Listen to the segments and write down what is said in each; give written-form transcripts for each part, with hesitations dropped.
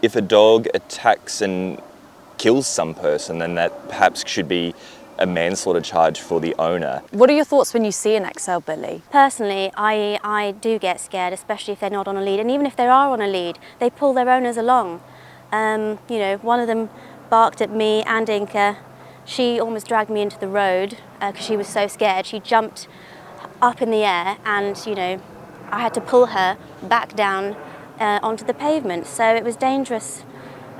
If a dog attacks and kills some person, then that perhaps should be a manslaughter charge for the owner. What are your thoughts when you see an XL bully? Personally, I do get scared, especially if they're not on a lead. And even if they are on a lead, they pull their owners along. You know, one of them barked at me and Inca. She almost dragged me into the road because she was so scared. She jumped up in the air and, you know, I had to pull her back down onto the pavement. So it was dangerous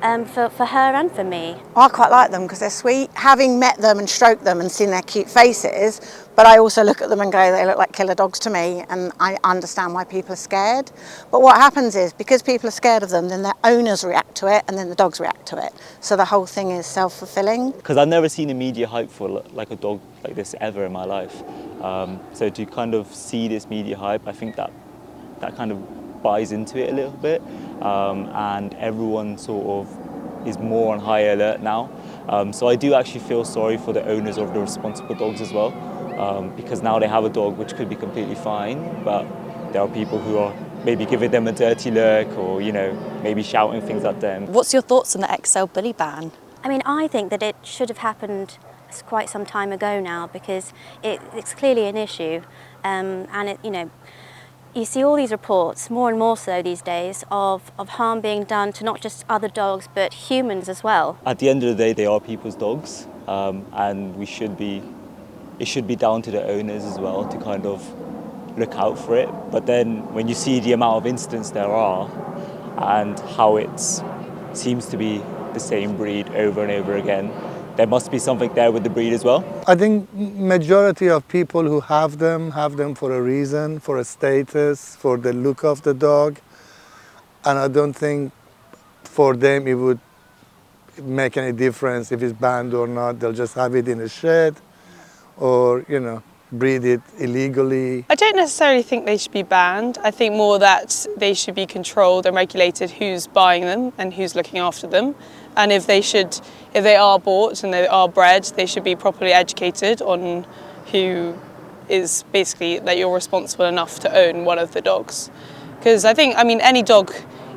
for her and for me. I quite like them because they're sweet. Having met them and stroked them and seen their cute faces, but I also look at them and go, they look like killer dogs to me, and I understand why people are scared. But what happens is, because people are scared of them, then their owners react to it and then the dogs react to it. So the whole thing is self-fulfilling. Because I've never seen a media hype for like a dog like this ever in my life. So to kind of see this media hype, I think that kind of buys into it a little bit. And everyone sort of is more on high alert now. So I do actually feel sorry for the owners of the responsible dogs as well, because now they have a dog which could be completely fine, but there are people who are maybe giving them a dirty look or, you know, maybe shouting things at them. What's your thoughts on the XL bully ban? I mean, I think that it should have happened quite some time ago now, because it's clearly an issue, and it, you know, you see all these reports, more and more so these days, of harm being done to not just other dogs but humans as well. At the end of the day, they are people's dogs, and it should be down to the owners as well to kind of look out for it. But then when you see the amount of incidents there are and how it seems to be the same breed over and over again, there must be something there with the breed as well. I think majority of people who have them for a reason, for a status, for the look of the dog. And I don't think for them it would make any difference if it's banned or not. They'll just have it in a shed or, you know, breed it illegally. I don't necessarily think they should be banned. I think more that they should be controlled and regulated, who's buying them and who's looking after them. And if they are bought and they are bred, they should be properly educated on who is basically that you're responsible enough to own one of the dogs. Because I mean, any dog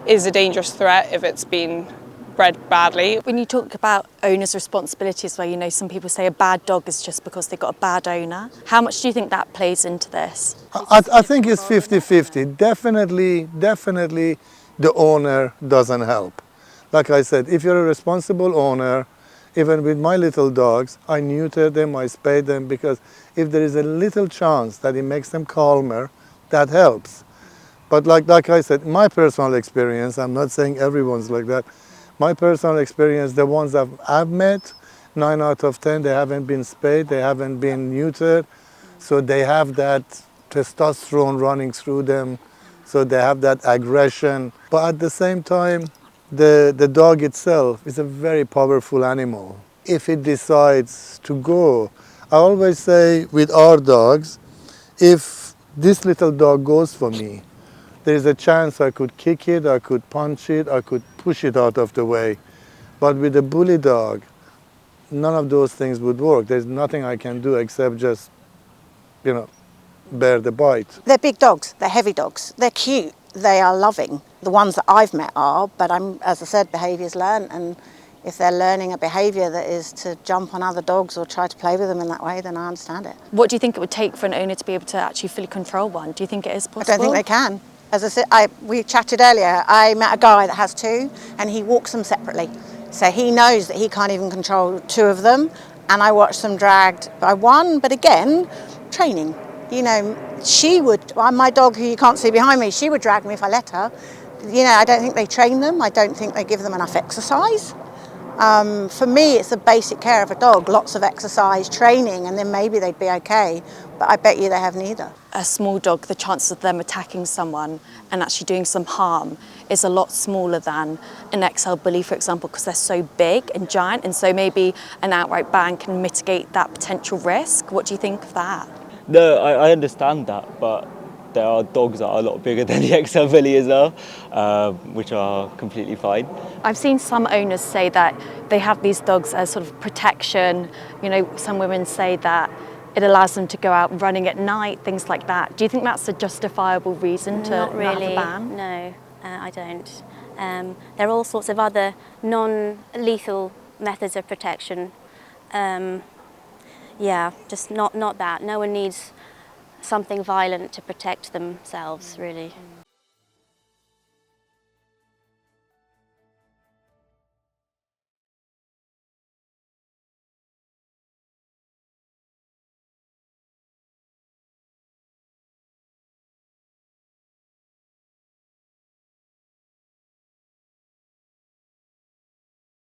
is a dangerous threat if it's been bred badly. When you talk about owners' responsibilities, where, you know, some people say a bad dog is just because they got a bad owner, how much do you think that plays into this? I think it's 50-50. Definitely the owner doesn't help. Like I said, if you're a responsible owner, even with my little dogs, I neuter them, I spay them, because if there is a little chance that it makes them calmer, that helps. But like I said, my personal experience, I'm not saying everyone's like that, my personal experience, the ones that I've met, 9 out of 10, they haven't been spayed, they haven't been neutered, so they have that testosterone running through them, so they have that aggression. But at the same time, the dog itself is a very powerful animal. If it decides to go, I always say with our dogs, if this little dog goes for me, there is a chance I could kick it, I could punch it, I could push it out of the way. But with a bully dog, none of those things would work. There's nothing I can do except just, you know, bear the bite. They're big dogs, they're heavy dogs, they're cute, they are loving. The ones that I've met are, but as I said, behaviour's learned, and if they're learning a behaviour that is to jump on other dogs or try to play with them in that way, then I understand it. What do you think it would take for an owner to be able to actually fully control one? Do you think it is possible? I don't think they can. As I said, we chatted earlier, I met a guy that has 2 and he walks them separately. So he knows that he can't even control 2 of them, and I watched them dragged by one, but again, training. You know, she would, my dog who you can't see behind me, she would drag me if I let her. You know, I don't think they train them, I don't think they give them enough exercise. For me, it's the basic care of a dog, lots of exercise, training, and then maybe they'd be okay, but I bet you they have neither. A small dog, the chances of them attacking someone and actually doing some harm is a lot smaller than an XL bully, for example, because they're so big and giant, and so maybe an outright ban can mitigate that potential risk. What do you think of that? No, I understand that, but there are dogs that are a lot bigger than the XL bully as well, which are completely fine. I've seen some owners say that they have these dogs as sort of protection. You know, some women say that it allows them to go out running at night, things like that. Do you think that's a justifiable reason to Not really, have a ban? no, I don't. There are all sorts of other non-lethal methods of protection. Yeah, just not that. No one needs something violent to protect themselves, really.